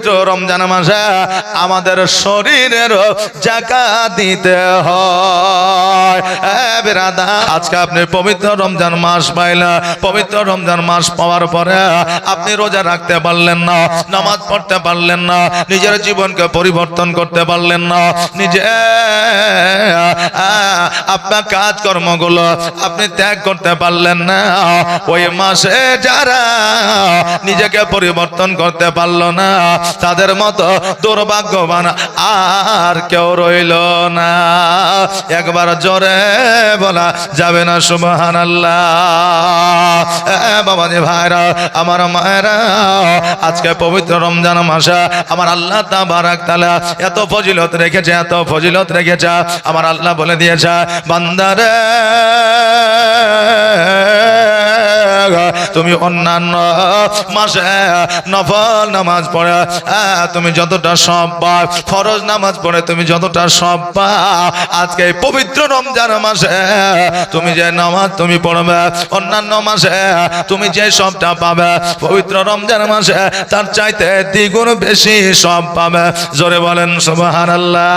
পবিত্র রমজান মাসে আমাদের শরীরের যাকাত দিতে হয়। বিরাদার, আজকে আপনি পবিত্র রমজান মাস পাইলেন, পবিত্র রমজান মাস পাওয়ার পরে আপনি রোজা রাখতে পারলেন না, নামাজ পড়তে পারলেন না, নিজের জীবনকে পরিবর্তন করতে পারলেন না, নিজে আপনার কাজকর্মগুলো আপনি ত্যাগ করতে পারলেন না। ওই মাসে যারা নিজেকে পরিবর্তন করতে পারলো না তাদের মতো দুর্ভাগ্যবান আর কেউ রইল না। একবার জোরে বলা যাবে না সুবহানাল্লাহ। বাবাজি ভাইরা, আমার মায়েরা, আজকে পবিত্র রমজান মাসে আমার আল্লাহ তাবারাক তাআলা এত ফজিলত রেখেছে, এত ফজিলত রেখেছে। আমার আল্লাহ বলে দিয়েছে, বান্দারে তুমি অন্যান্য মাসে নফল নামাজ পড়ে তুমি যতটা সব পাও, ফরজ নামাজ পড়ে তুমি যতটা সব পাও, আজকে এই পবিত্র রমজান মাসে তুমি যে নামাজ তুমি পড়বে অন্যান্য মাসে তুমি যে সবটা পাবে, পবিত্র রমজান মাসে তার চাইতে দ্বিগুণ বেশি সব পাবে। জোরে বলেন সুবহানাল্লাহ।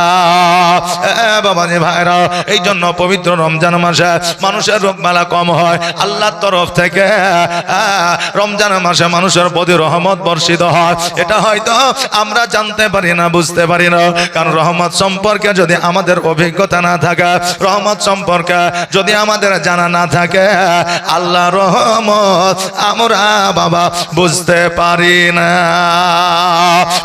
বাবাজি ভাইরা, এই জন্য পবিত্র রমজান মাসে মানুষের রোগবালা কম হয়। আল্লাহর তরফ থেকে রমজান মাসে মানুষের প্রতি রহমত বর্ষিত হয়। এটা হয়তো আমরা জানতে পারি না, বুঝতে পারি না, কারণ রহমত সম্পর্কে যদি আমাদের অভিজ্ঞতা না থাকে, রহমত সম্পর্কে যদি আমাদের জানা না থাকে, আল্লাহ রহমত আমরা বাবা বুঝতে পারি না।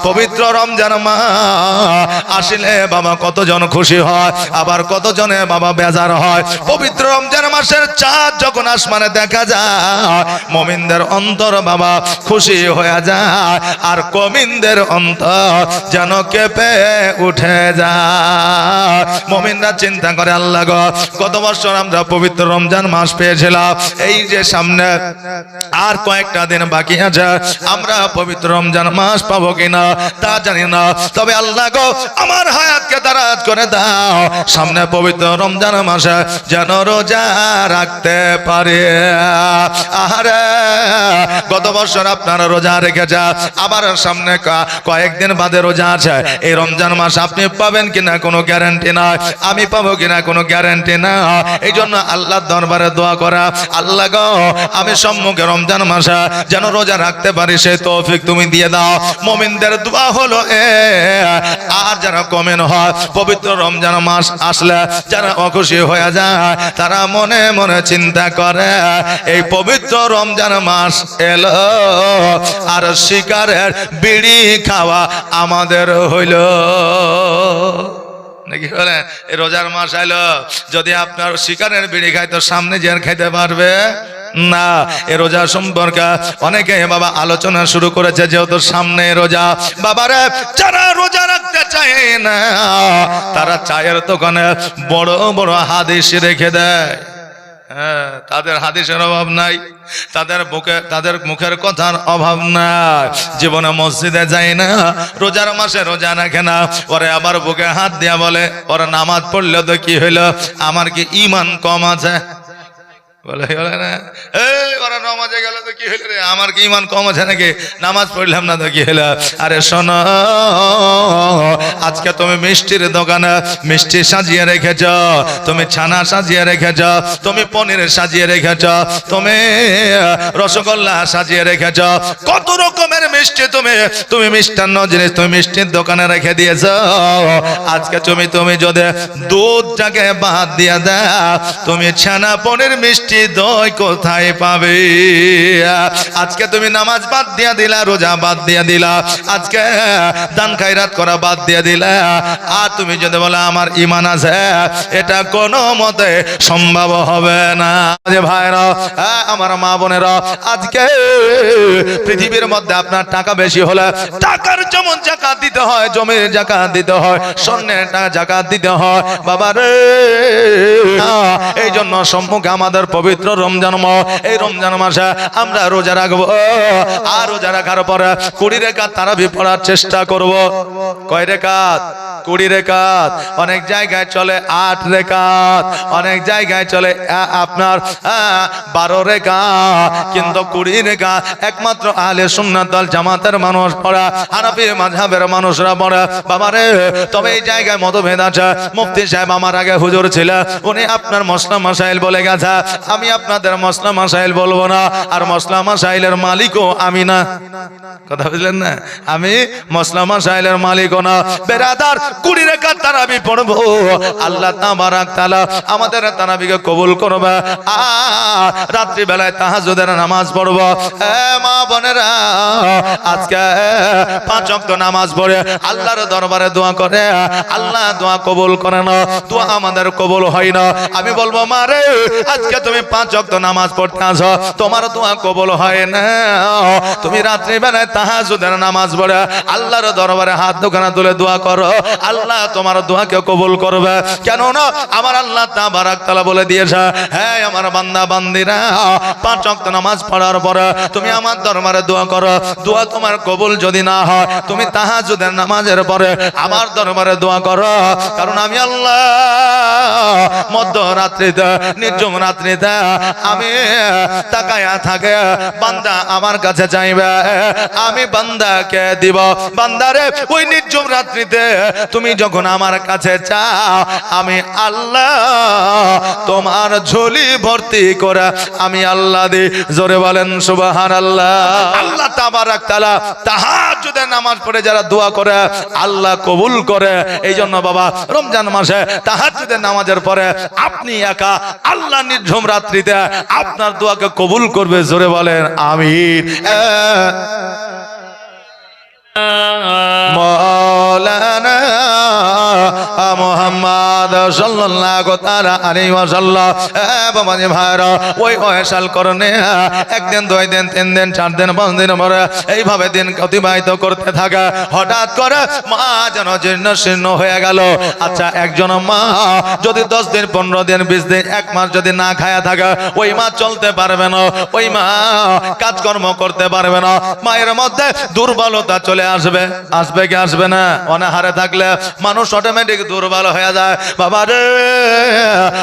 পবিত্র রমজান মাস আসলে বাবা কতজন খুশি হয়, আবার কতজনে বাবা বেজার হয়। পবিত্র রমজান মাসের চাঁদ যখন আসমানে দেখা যায়, মুমিনদের অন্তর বাবা খুশি হয়ে যায়, আর কমিনদের অন্তর যেন কেঁপে উঠে যায়। মুমিনরা চিন্তা করে, আল্লাহ গো, গত বছর আমরা পবিত্র রমজান মাস পেয়েছিলাম, এই যে সামনে আর কয়েকটা দিন বাকি আছে, আমরা পবিত্র রমজান মাস পাবো কিনা তা জানি না। তবে আল্লাহ গো, আমার হায়াতকে দারাজ করে দাও, সামনে পবিত্র রমজান মাসে যেন রোজা রাখতে পারে। আরে গত বছর আপনারা রোজা রেখেছে, আবার সামনে কয়েকদিন বাদে রোজা আছে। এই রমজান মাস আপনি পাবেন কিনা কোনো গ্যারান্টি নাই, আমি পাবো কিনা কোনো গ্যারান্টি না। এই জন্য আল্লাহর দরবারে দোয়া করা, আল্লাহ গো, আমি সম্মুখে রমজান মাসে যেন রোজা রাখতে পারি সেই তৌফিক তুমি দিয়ে দাও। মুমিনদের দোয়া হলো আর যারা কমেন হয়, পবিত্র রমজান মাস আসলে যারা অখুশি হয়ে যায়, তারা মনে মনে চিন্তা করে, এই পবিত্র রমজান মাস এলো আর শিকারের বিড়ি খাওয়া আমাদের হইল নাকি বলে। এই রোজার মাস আইলো, যদি আপনার শিকারের বিড়ি খায় তো সামনে যে আর খাইতে পারবে না। এ রোজা সম্পর্কে অনেকে বাবা আলোচনা শুরু করেছে, যেহেতু সামনে রোজা। বাবারে, যারা রোজা রাখতে চায় না তারা চায়ের দোকানে বড় বড় হাদিস রেখে দেয়। হ্যাঁ, তাদের হাদিসের অভাব নাই, তাদের মুখের কথার অভাব নাই। জীবনে মসজিদে যায় না, রোজার মাসে রোজা রাখে না, ওরে আবার বুকে হাত দিয়া বলে, ওরা নামাজ পড়লে তো কি হইলো, আমার কি ঈমান কম আছে? বলে না, এই ওরা নামাজে গেল তো কি হইল রে, আমার কি ঈমান কম আছে নাকি, নামাজ পড়লাম না তো কি হইল? আরে শোনো, আজকে তুমি মিষ্টির দোকানে মিষ্টি সাজিয়ে রেখেছ, তুমি ছানা সাজিয়ে রেখেছ, তুমি পনির সাজিয়ে রেখেছ, তুমি রসগোল্লা সাজিয়ে রেখেছ, কত রকমের মিষ্টি তুমি মিষ্টান্ন জিনিস তুমি মিষ্টির দোকানে রেখে দিয়েছ। আজকে তুমি যদি দুধটাকে বাদ দিয়ে দাও, তুমি ছানা পনির মিষ্টি দই কোথায় পাবে? আজকে তুমি নামাজ বাদ দিয়া দিলা, রোজা বাদ দিয়া দিলা, আজকে দান খায়রাত করা বাদ দিয়া দিলা, আর তুমি যদি বলো আমার ঈমান আছে, এটা কোনো মতে সম্ভব হবে না। যে ভাইরা, আমার মা বোনেরা, আজকে পৃথিবীর মধ্যে আপনার টাকা বেশি হলে টাকার যেমন যাকাত দিতে হয়, জমির যাকাত দিতে হয়, স্বর্ণের যাকাত দিতে হয়। বাবা রে, এই জন্য সম্মুখে আমাদের পবিত্র রমজান মাস, এই রমজান মাসে আমরা রোজা রাখবো। আর রোজা রাখার পরে 20 রাকাত তারাবি পড়ার চেষ্টা করব। কয় রাকাত? 20 রাকাত। অনেক জায়গায় চলে 8 রাকাত, অনেক জায়গায় চলে আপনার 12 রাকাত, কিন্তু 20 রাকাত একমাত্র আহলে সুন্নাত ওয়াল জামাতের মানুষ পড়া, হানাফি মাযহাবের মানুষরা পড়া। বাবারে, তবে এই জায়গায় মতভেদ আছে। মুফতি সাহেব আমার আগে হুজুর ছিল, উনি আপনার মসলা মাসাইল বলে গেছে। আমি আপনাদের মসলা মাসাইল বলবো না, আর মসলা মাসাইলের মালিকও আমি না। কথা বুঝলেন না? আমি মসলা মাসাইলের মালিকও না। বেরাদার, 20 রাকাত তারাবি পড়বো। আল্লাহ তাবারাক তাআলা আমাদের তারাবিকে কবুল করবে। আর রাত্রি বেলায় তাহাজ্জুদের নামাজ পড়বো। মা বোনেরা, আজকে 5 ওয়াক্ত নামাজ পড়ে আল্লাহর দরবারে দোয়া করে, আল্লাহ দোয়া কবুল করে না, দোয়া আমাদের কবুল হয় না। আমি বলবো, মারে, আজকে তুমি 5 ওয়াক্ত নামাজ পড়তে আসো, তোমার দোয়া কবুল হয় না। তুমি রাত্রি বেলায় তাহাজ্জুদের নামাজ পড়ে আল্লাহর দরবারে হাত দুখানা তুলে দোয়া করো, আল্লাহ তোমার দোয়াকে কবুল করবে। কেন না? আমার আল্লাহ তাবারাক তাআলা বলে দিয়েছে, হ্যাঁ আমার বান্দা বান্দিরা, 5 ওয়াক্ত নামাজ পড়ার পরে তুমি আমার দরবারে দোয়া করো, দোয়া তোমার কবুল যদি না হয়, তুমি তাহাজ্জুদের নামাজের পরে আমার দরবারে দোয়া করো। কারণ আমি আল্লাহ মধ্যরাত্রিতে, নির্জন রাত্রিতে আমি তাকায়া থাকে, বান্দা আমার কাছে চাইবে, আমি বান্দাকে দিব। বান্দারে, ওই নির্জন রাত্রিতে তুমি যখন আমার কাছে চাও, আমি আল্লাহ তোমার ঝুলি ভর্তি করে আমি আল্লাহ দি। জোরে বলেন সুবহানাল্লাহ। আল্লাহ তাবারাক তাআলা তাহাজ্জুদের নামাজ পড়ে যারা দোয়া করে আল্লাহ কবুল করে। এই জন্য বাবা, রমজান মাসে তাহাজ্জুদের নামাজের পরে আপনি একা আল্লাহ নির্ঝুম রাত্রিতে আপনার দোয়াকে কবুল করবে। জোরে বলেন আমিন। মৌলানা মুহাম্মদ সাল্লাল্লাহু তাআলা আলাইহি ওয়াসাল্লাম। বাবাজি ভাইরা, ওই ওয়াসাল করনে একদিন, 2 দিন, 3 দিন, 4 দিন, 5 দিন পরে এইভাবে দিন অতিবাহিত করতে থাকে। হঠাৎ করে মা যেন জীর্ণ শীর্ণ হয়ে গেল। আচ্ছা, একজন মা যদি 10 দিন, 15 দিন, 20 দিন, 1 মাস যদি না খায়া থাকে, ওই মা চলতে পারবে না, ওই মা কাজকর্ম করতে পারবে না। মায়ের মধ্যে দুর্বলতা চলে আসবে। আসবে কি আসবে না? অনাহারে থাকলে মানুষ অটোমেটিক দুর্বল হয়ে যায়। বাবা রে,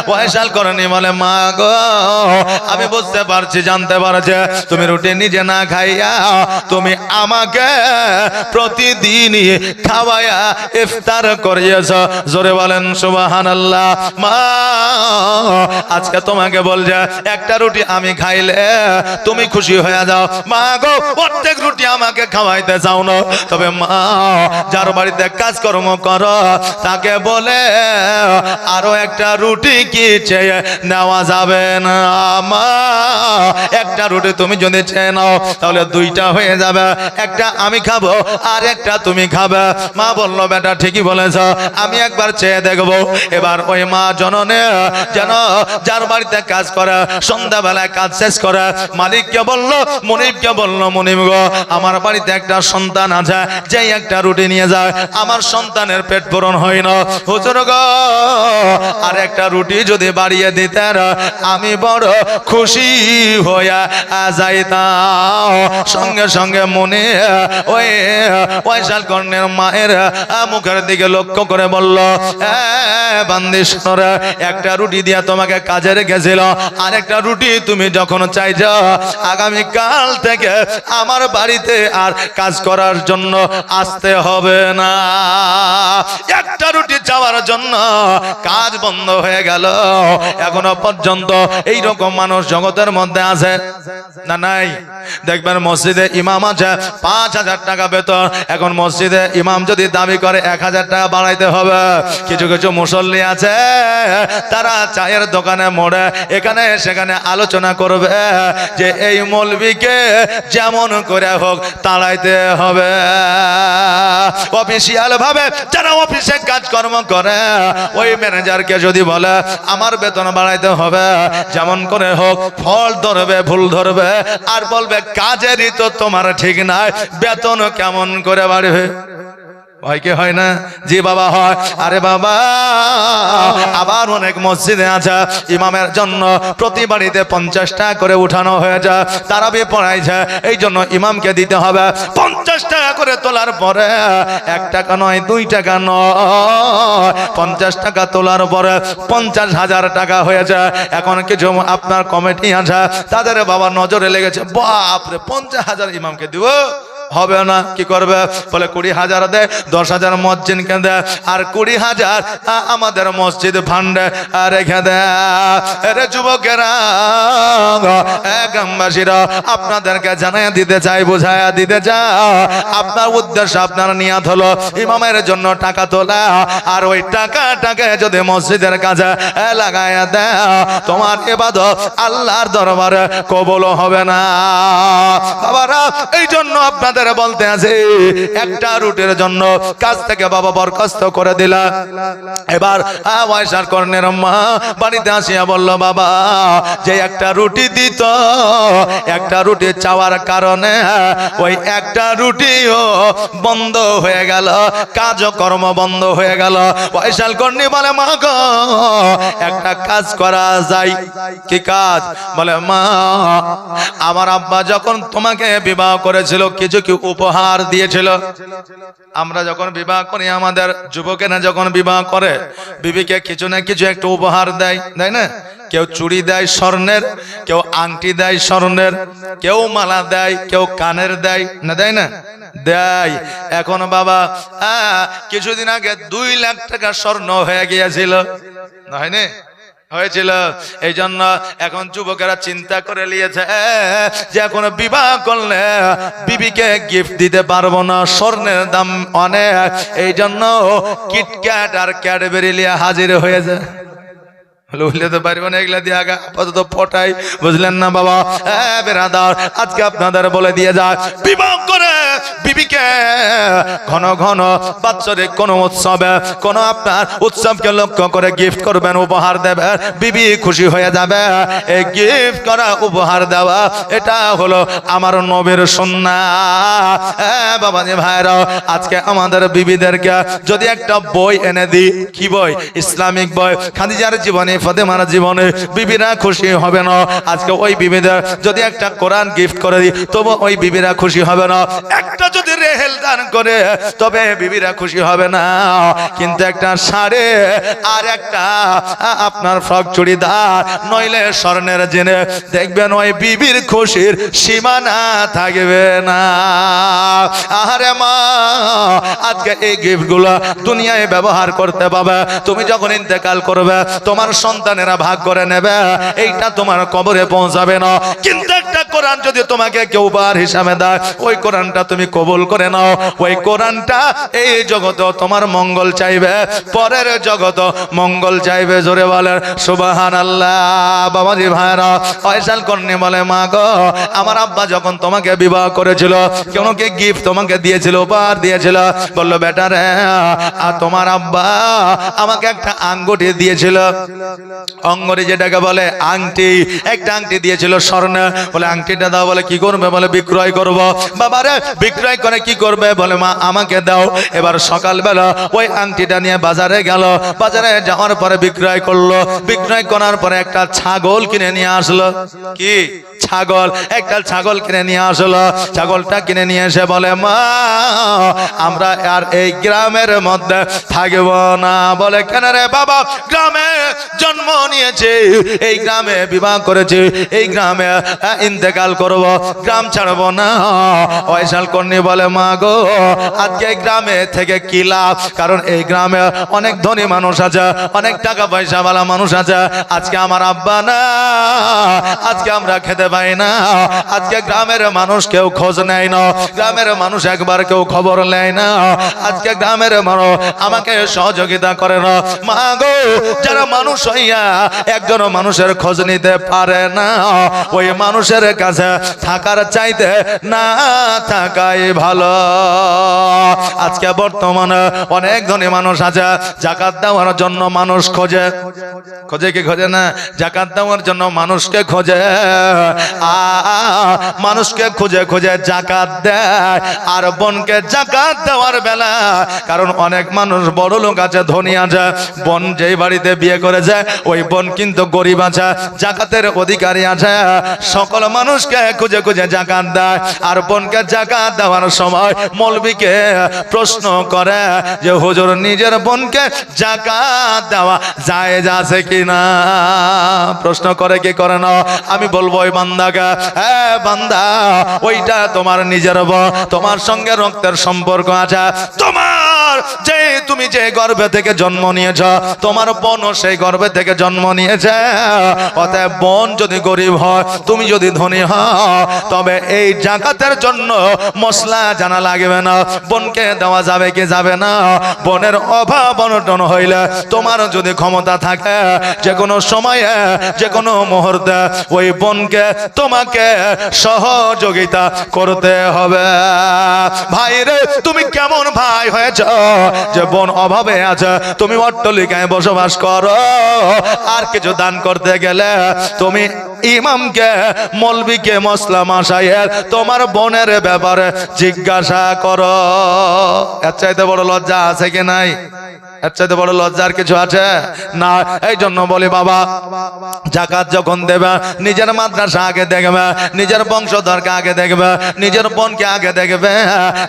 ওয়াইসাল করনি বলে, মা গো, আমি বুঝতে পারছি, জানতে পারছি, তুমি রুটি নিজে না খাইয়া তুমি আমাকে প্রতিদিনই খাওয়াইয়া ইফতার করিয়েছ। জোরে বলেন সুবহানাল্লাহ। মা, আজকে তোমাকে বলছে একটা রুটি আমি খাইলে তুমি খুশি হয়ে যাও। মা গো, প্রত্যেক রুটি আমাকে খাওয়াইতে চাও না, তবে মা, যার বাড়িতে কাজকর্ম করো তাকে বলে আরো একটা রুটি কি চেয়ে নেওয়া যাবে না? মা, একটা রুটি তুমি যদি চেয়ে নাও তাহলে 2টা হয়ে যাবে, একটা আমি খাবো আর একটা তুমি খাবে। মা বলল, বেটা ঠিকই বলেছ, আমি একবার চেয়ে দেখবো। এবার ওই মা জননে যেন যার বাড়িতে কাজ করে, সন্ধ্যাবেলায় কাজ শেষ করে মালিককে বলল, মনিবকে বলল, মনিব গো, আমার বাড়িতে একটা সন্তান আছে, যেই একটা রুটি নিয়ে যায় আমার সন্তানের পেট পূরণ হয় না। হুজুর গো, আর একটা রুটি যদি বাড়িয়ে দিতেন আমি বড় খুশি হইয়া যাইতাম। সঙ্গে সঙ্গে মনে ওই ওয়াইসাল কর্ণের মায়ের মুখের দিকে লক্ষ্য করে বলল, বান্দি শোনো, একটা রুটি দিয়া তোমাকে কাজে রেখেছিল, আর একটা রুটি তুমি যখন চাইছ আগামী কাল থেকে আমার বাড়িতে আর কাজ করার জন্য আসতে হবে না। একটা রুটি চাওয়ার জন্য কাজ বন্ধ হয়ে গেল। এখনো পর্যন্ত এইরকম মানুষ জগতের মধ্যে আছে না নাই? দেখবেন মসজিদে ইমাম আছে, 5,000 টাকা বেতন। এখন মসজিদে ইমাম যদি দাবি করে 1,000 টাকা বাড়াইতে হবে। কিছু কিছু মুসল্লি আছে, তারা চায়ের দোকানে মোড়ে এখানে সেখানে আলোচনা করবে যে এই মৌলবীকে যেমন করে হোক তাড়াইতে হবে। অফিসিয়াল ভাবে যারা অফিসে কাজকর্ম করে, ওই ম্যানেজারকে যদি বলে আমার বেতন বাড়াইতে হবে, যেমন করে হোক ফল ধরবে, ভুল ধরবে, আর বলবে কাজেরই তো তোমার ঠিক নাই, বেতন কেমন করে বাড়বে? হয় কি হয় না? জি বাবা হয়। আরে বাবা, আবার অনেক মসজিদে আছে ইমামের জন্য প্রতি বাড়িতে 50 টাকা করে উঠানো হয়ে যায়, তারাবি পড়াইছে, এই জন্য ইমামকে দিতে হবে 50 টাকা করে। তোলার পরে 1 টাকা নয়, 2 টাকা নয়, 50 টাকা তোলার পরে 50,000 টাকা হয়ে যায়। এখন কিছু আপনার কমিটি আছে, তাদের বাবা নজরে লেগেছে, বাপরে 50,000 ইমামকে দিব, হবে না। কি করবে? বলে 20,000 দেয়, 10,000 মসজিদকে দেয়, আর 20,000 আমাদের মসজিদ ফান্ডে রেখে দেয়। আরে যুবকেরা, গ্রামবাসীরা, আপনাদেরকে জানাইয়া দিতে চাই, বুঝাইয়া দিতে চাই, আপনার উদ্দেশ্য, আপনার নিয়াত হলো ইমামের জন্য টাকা তোলা, আর ওই টাকাটাকে যদি মসজিদের কাছে লাগাইয়া দেয়, তোমার ইবাদত আল্লাহর দরবারে কবুল হবে না। বাবারা, এই জন্য আপনাদের বলতে আছে, একটা রুটির জন্য কাজ থেকে বাবা বরখাস্ত করে দিলা। এবার পয়সার কর্ণের মা বাড়িতে আসিয়া বলল, বাবা যে একটা রুটি দিত, একটা রুটি চাওয়ার কারণে ওই একটা রুটিও বন্ধ হয়ে গেল, কাজকর্ম বন্ধ হয়ে গেল। পয়সার কর্ণী বলে, মা গো, একটা কাজ করা যায়। কি কাজ? বলে, মা আমার আব্বা যখন তোমাকে বিবাহ করেছিল কিছু কি উপহার দিয়েছিল? আমরা যখন বিবাহ করি, আমাদের যুবকেরা যখন বিবাহ করে, বিবিকে কিছু না কিছু একটা উপহার দেয়, তাই না? কেউ চুড়ি দেয় স্বর্ণের, কেউ আংটি দেয় স্বর্ণের, কেউ মালা দেয়, কেউ কানের দেয়, না দেয় না? দেয়। এখন বাবা কিছুদিন আগে 2 লাখ টাকা স্বর্ণ হয়ে গিয়েছিল, না হয়নি? হয়েছিল। এই জন্য এখন যুবকেরা চিন্তা করে নিয়েছে যে এখন বিবাহ করলে বিবিকে গিফট দিতে পারবো না, স্বর্ণের দাম অনেক, এই জন্য কিটক্যাট আর ক্যাডবেরি লিয়ে হাজির হয়ে যায়। বুঝতে পারবেন, এগুলা দিয়ে আগে আপাতত পটাই, বুঝলেন না বাবা? বেরাদার, আজকে আপনাদের বলে দিয়ে যায়, বিবাহ করে বিবিকে ঘন ঘন বাৎসরিক কোন উৎসবে, কোন আপনার উৎসবকে লক্ষ্য করে গিফট করবেন, উপহার দেবেন, বিবি খুশি হয়ে যাবে। এই গিফট করা, উপহার দেওয়া, এটা হলো আমার নবীর সুন্নাত। বাবাজি ভাইরা, আজকে আমাদের বিবিদেরকে যদি একটা বই এনে দিই, কি বই? ইসলামিক বই। খাদিজার জীবনে, ফাতেমার জীবনে বিবিরা খুশি হবে না। আজকে ওই বিবিদের যদি একটা কোরআন গিফট করে দিই, তবু ওই বিবিরা খুশি হবে না। একটা যদি রেহেল দান করে, তবে বিবিরা খুশি হবে না। কিন্তু একটা শাড়ি আর একটা আপনার ফ্রক চুড়িদার, নইলে স্বর্ণের জেনে, দেখবেন ওই বিবির খুশির সীমানা থাকবে না। আরে মা, আজকে এই গিফট গুলো দুনিয়ায় ব্যবহার করতে পাবে, তুমি যখন ইন্তেকাল করবে তোমার সন্তানেরা ভাগ করে নেবে, এইটা তোমার কবরে পৌঁছাবে না। কিন্তু একটা কোরআন যদি তোমাকে কেউ উপহার হিসাবে দেয়, ওই কোরআনটা তুমি কবুল করে নাও। ওই কোরআনটা এই জগতে তোমার মঙ্গল চাইবে, পরের জগত মঙ্গল চাইবে। জোরে বলেন সুবহানাল্লাহ। বাবাজি ভাইরা, ফয়সাল কর্ণী বলে, মা গো, আমার আব্বা যখন তোমাকে বিবাহ করেছিল, কেন কি গিফট তোমাকে দিয়েছিল, উপহার দিয়েছিল? বলল, বেটা রে, আর তোমার আব্বা আমাকে একটা আঙ্গুঠি দিয়েছিল, অঙ্গরি যেটাকে বলে আংটি, একটা আংটি দিয়েছিল স্বর্ণ। বলে, আংটিটা দাও। বলে, কি করবে? বলে, বিক্রয় করব। বাবারে, বিক্রয় করে কি করবে? বলে, মা আমাকে দাও। এবার সকালবেলা ওই আংটিটা নিয়ে বাজারে গেল, বাজারে যাওয়ার পরে বিক্রয় করলো, বিক্রয় করার পরে একটা ছাগল কিনে নিয়ে আসলো। কি ছাগল? একটা ছাগল কিনে নিয়ে আসলো। ছাগলটা কিনে নিয়ে এসে বলে, মা আমরা আর এই গ্রামের মধ্যে থাকব না। বলে, কেন রে বাবা? গ্রামে জন্ম নিয়েছে, এই গ্রামে বিবাহ করেছে, এই গ্রামে ইন্তেকাল করব, গ্রাম ছাড়বো না। ফয়সাল কর্ণী বলে, মা গো, আজকে গ্রামে থেকে কি লাভ? কারণ এই গ্রামে অনেক ধনী মানুষ আছে, অনেক টাকা পয়সা वाला মানুষ আছে। আজকে আমার আব্বা না, আজকে আমরা খেতে পাই না। আজকে গ্রামের মানুষ কেউ খোঁজ নেয় না, গ্রামের মানুষ একবার কেউ খবর নেয় না। আজকে গ্রামের মানুষ আমাকে সহযোগিতা করে না। মা গো, যারা মানুষ হইয়া একজন মানুষের খোঁজ নিতে পারে না, ওই মানুষের কাছে থাকার চাইতে না থাকাই ভালো। আজকে বর্তমানে অনেক ধনী মানুষ আছে, যাকাত দেওয়ার জন্য মানুষ খোঁজে, খোঁজে কি খোঁজে না? যাকাত দেওয়ার জন্য মানুষকে খোঁজে, মানুষকে খুঁজে খুঁজে যাকাত দেয়। আর বোনকে যাকাত দেওয়ার বেলা, কারণ অনেক মানুষ বড় লোক আছে, ধনী আছে, বোন যেই বাড়িতে বিয়ে করেছে ওই বোন কিন্তু গরিব আছে, যাকাতের অধিকারী আছে, সকল মানুষকে খুঁজে খুঁজে যাকাত দেয়। আর বোনকে যাকাত দেওয়ার সময় মৌলবীকে প্রশ্ন করে যে হুজুর নিজের বোনকে যাকাত দেওয়া জায়েজ আছে কিনা? প্রশ্ন করে কি করে না? আমি বলবো ওই বান্দাকে, হ্যাঁ বান্দা, ওইটা তোমার নিজের বোন, তোমার সঙ্গে রক্তের সম্পর্ক আছে, তোমার যে তুমি যে গর্ভে থেকে জন্ম নিয়েছ, তোমার বোনও সেই গর্ভে থেকে জন্ম নিয়েছে। অতএব বোন যদি গরিব হয়, তুমি যদি ধনী হও, তবে এই যাকাতের জন্য মশলা জানা লাগবে না, বোনকে দেওয়া যাবে কি যাবে না। বোনের অভাব অনটন হইলে তোমার যদি ক্ষমতা থাকে, যে কোনো সময়ে যে কোনো মুহূর্তে ওই বোনকে তোমাকে সহযোগিতা করতে হবে। ভাই রে, তুমি কেমন ভাই হয়েছ যে বোন অভাবে আছে, তুমি অট্টালিকায় বসবাস করো, আর কিছু দান করতে গেলে তুমি ইমামকে, মৌলবীকে, মসলা মাসায়ের তোমার বোনের ব্যাপারে জিজ্ঞাসা করো। এর চাইতে বড় লজ্জা আছে কি নাই? এর চাইতে বড় লজ্জার কিছু আছে না? এই জন্য বলি বাবা, যাকাত যখন দেবে নিজের মাদ্রাসা আগে দেখবে, নিজের বংশধরকে আগে দেখবে, নিজের বোনকে আগে দেখবে,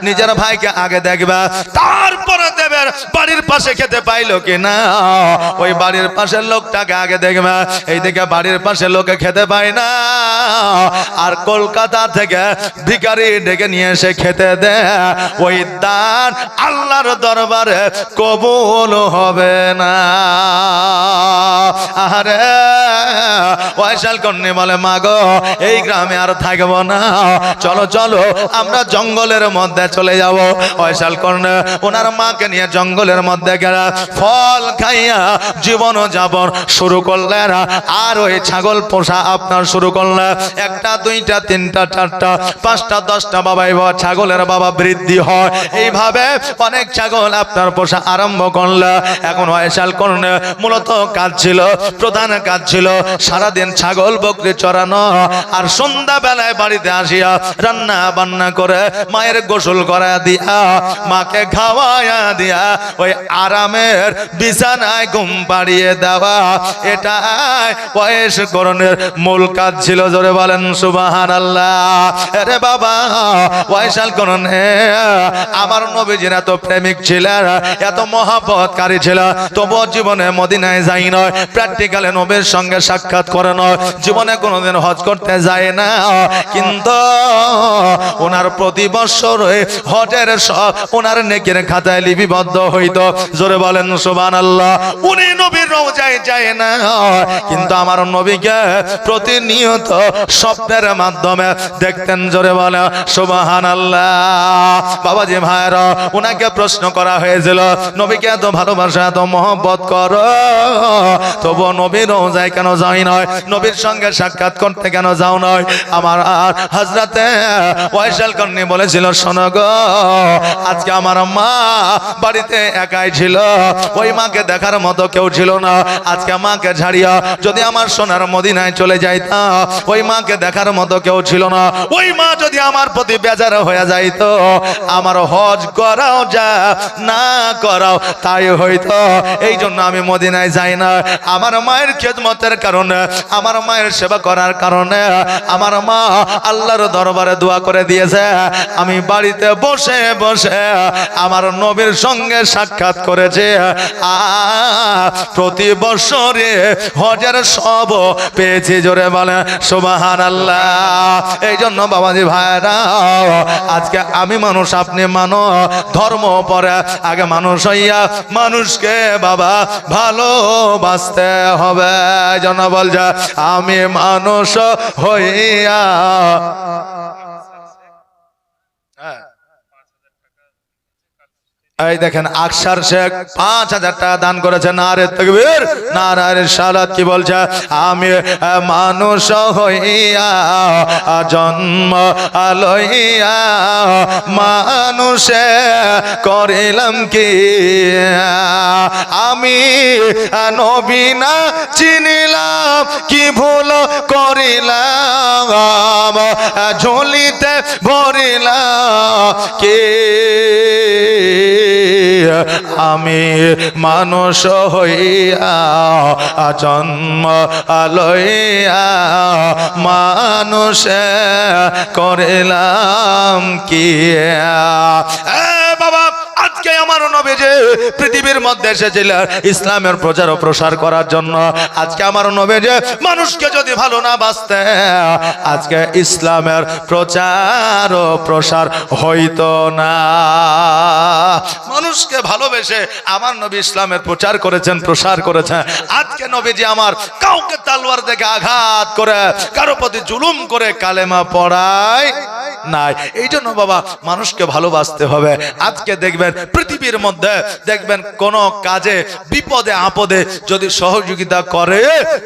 নিজের ভাইকে আগে দেখবে, তারপরে দেবে। বাড়ির পাশে খেতে পাইলো কিনা ওই বাড়ির পাশের লোকটাকে আগে দেখবে। এইদিকে বাড়ির পাশে লোকে খেতে পায় না, আর কলকাতা থেকে ভিখারি ডেকে নিয়ে এসে খেতে দেয়, ওই দান আল্লাহর দরবারে কবুল হবে না। আরে ওয়াইশাল কন্যা বলে, মা গো, এই গ্রামে আর থাকবো না, চলো চলো আমরা জঙ্গলের মধ্যে চলে যাব। ওয়াইশাল কন্যা ওনার মাকে নিয়ে জঙ্গলের মধ্যে গেলা, ফল খাইয়া জীবন যাপন শুরু করলেন। আর ওই ছাগল পোষা আপনার শুরু করলেন। একটা, দুইটা, তিনটা, চারটা, পাঁচটা, 10টা বাবাই ছাগলের বাবা বৃদ্ধি হয়। এইভাবে অনেক ছাগল আপনার পোষা আরম্ভ করলে। এখন ওয়াইশাল কন্যা মূলত কাজ ছিল, প্রধান কাজ ছিল সারাদিন ছাগল বকরি চড়ানো, আর সন্ধ্যা বেলায় বাড়িতে আসিয়া রান্না বান্না করে মায়ের গোসল করা দিয়া, মাকে খাওয়াইয়া দিয়া ওই আরামের বিছানায় ঘুম পাড়িয়ে দেওয়া, এটাই ওয়াইশকরণের মূল কাজ ছিল। জোরে বলেন সুবহানাল্লাহ। আরে বাবা, ওয়াইশালকরণ আমার নবীজির এত প্রেমিক ছিলেন, এত মহব্বতকারী ছিল, তবুও জীবনে মদিনায় যাই নয়, প্র্যাকটিক্যালে নবীর সঙ্গে সাক্ষাৎ করে নয়, জীবনে কোনোদিন হজ করতে যায় না, কিন্তু ওনার প্রতি বছর হজের সব ওনার নেকির খাতায় লিপিবদ্ধ হইতো। জোরে বলেন সুবহানাল্লাহ। উনি নবীর রওজায় যায় না, কিন্তু আমার নবীকে প্রতিনিয়ত স্বপ্নের মাধ্যমে দেখতেন। জোরে বলেন সুবহানাল্লাহ। বাবাজি ভাইরা, ওনাকে প্রশ্ন করা হয়েছিল, নবীকে এত ভালোবাসা, এত মহব্বত করো, তবুও নবীর রওজায় কেন যাই নয়, নবীর সঙ্গে সাক্ষাৎ করতে কেন যাও নয়? আমার হযরতে ওয়াইশাল কন্যা বলেছিল, শোনো গো, আজকে আমার মা বাড়িতে একাই ছিল, ওই মাকে দেখার মতো কেউ ছিল না। আজকে মাকে ছাড়িয়া যদি আমার সোনার মদিনায় চলে যাইতাম, ওই মাকে দেখার মতো কেউ ছিল না। ওই মা যদি আমার প্রতি বেজার হয়ে যাইতো, আমার হজ করাও যা না করাও তাই হইতো। এই জন্য আমি মদিনায় যাই না। আমার মায়ের খেদমতের কারণে, আমার মায়ের সেবা করার কারণে আমার মা আল্লাহর দরবারে দোয়া করে দিয়েছে, আমি বাড়িতে বসে বসে আমার নবীর সঙ্গে সাক্ষাৎ করেছে, প্রতি বছরে হজের সব পেয়েছি। জোরে বলে সুবহানাল্লাহ। এই জন্য বাবাজি ভাইরা, আজকে আমি মানুষ, আপনি মানুষ, ধর্ম পরে আগে মানুষ হইয়া মানুষকে বাবা ভালোবাসতে হবে। জন্য বলছে আমি মানুষ হইয়া। এই দেখেন আকসার শেখ 5000 টাকা দান করেছে। নারে তাকবীর, নারে রিসালাত। কি বলছে? আমি মানুষ হইয়া জন্ম লইয়া মানুষে করিলাম কি, আমি নবী না চিনিলাম, কি ভুল করিলাম, ঝুলিতে ভরিলাম কে, আমি মানুষ হইয়া জন্ম লইয়া মানুষে করিলাম কি। বাবা, আজকে আমার নবী যে পৃথিবীর মধ্যে এসেছিল ইসলামের প্রচার ও প্রসার করার জন্য, আজকে আমার নবী যে মানুষকে যদি ভালো না বাসতে, আজকে ইসলামের প্রচার ও প্রসার হইতো না। মানুষকে ভালোবেসে আমার নবী ইসলামের প্রচার করেছেন, প্রসার করেছেন। আজকে নবীজি আমার কাউকে তালওয়ার দেখে আঘাত করে, কারো প্রতি জুলুম করে কালেমা পড়ায় নাই। এই জন্য বাবা মানুষকে ভালোবাসতে হবে। আজকে দেখবেন পৃথিবীর মধ্যে দেখবেন কোন কাজে বিপদে আপদে যদি সহযোগিতা করে,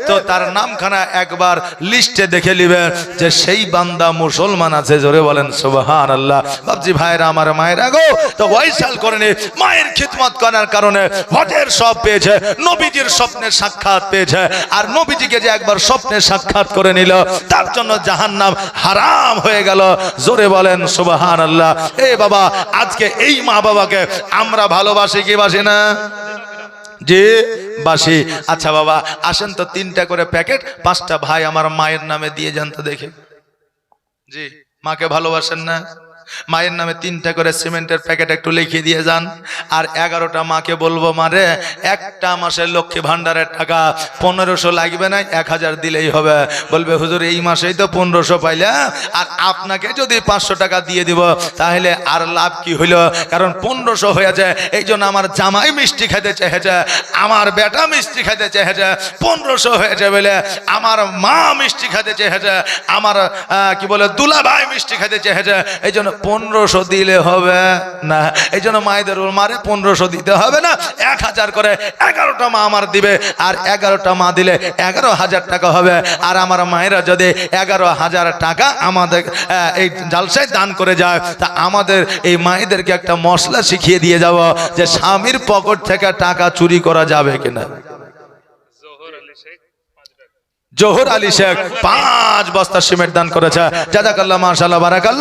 তো তার নামখানা একবার লিস্টে দেখে নেবেন যে সেই বান্দা মুসলমান আছে। জোরে বলেন সুবহানাল্লাহ। বাবজি ভাইরা, আমার মায়েরা গো, তো ওয়াইসাল করেনি, মায়ের খিদমত করার কারণে হজের সব পেয়েছে, নবীজির স্বপ্নে সাক্ষাৎ পেয়েছে। আর নবীজিকে যে একবার স্বপ্নে সাক্ষাৎ করে নিল, তার জন্য জাহান্নাম হারাম হয়ে গেল। জোরে বলেন সুবহানাল্লাহ। এ বাবা, আজকে এই মা বাবাকে আমরা ভালোবাসি কি বাসি না? জি বাসি। আচ্ছা বাবা, আসেন তো 3টা করে প্যাকেট 5টা ভাই আমার মায়ের নামে দিয়ে যান তো দেখে। জি, মাকে ভালোবাসেন না? মায়ের নামে 3টা করে সিমেন্টের প্যাকেট একটু লিখে দিয়ে যান। আর 11টা মাকে বলবো, মারে একটা মাসের লক্ষ্মী ভান্ডারের টাকা 1500 লাগবে না, 1000 দিলেই হবে। বলবে হুজুর এই মাসেই তো 1500 পাইলে, আর আপনাকে যদি 500 টাকা দিয়ে দিব তাহলে আর লাভ কি হইল? কারণ 1500 হয়েছে। এই জন্য আমার জামাই মিষ্টি খেতে চেয়েছে, আমার বেটা মিষ্টি খেতে চেয়েছে, 1500 হয়েছে বলে আমার মা মিষ্টি খেতে চেয়েছে, আমার কি বলে দুলা ভাই মিষ্টি খেতে চেয়েছে। এই জন্য 1500 দিলে হবে না। এই জন্য মায়েদের মারে 1500 দিতে হবে না, 1000 করে 11টা মা আমার দিবে। আর 11টা মা দিলে 11,000 টাকা হবে। আর আমার মায়েরা যদি 11,000 টাকা আমাদের এই জালসায় দান করে যায়, তা আমাদের এই মায়েদেরকে একটা মশলা শিখিয়ে দিয়ে যাব যে স্বামীর পকেট থেকে টাকা চুরি করা যাবে কিনা। জোহর আলী শেখ 5 বস্তা সিমেন্ট দান করেছে। জাযাকাল্লাহ, মাশাআল্লাহ, বারাকাল্লাহ।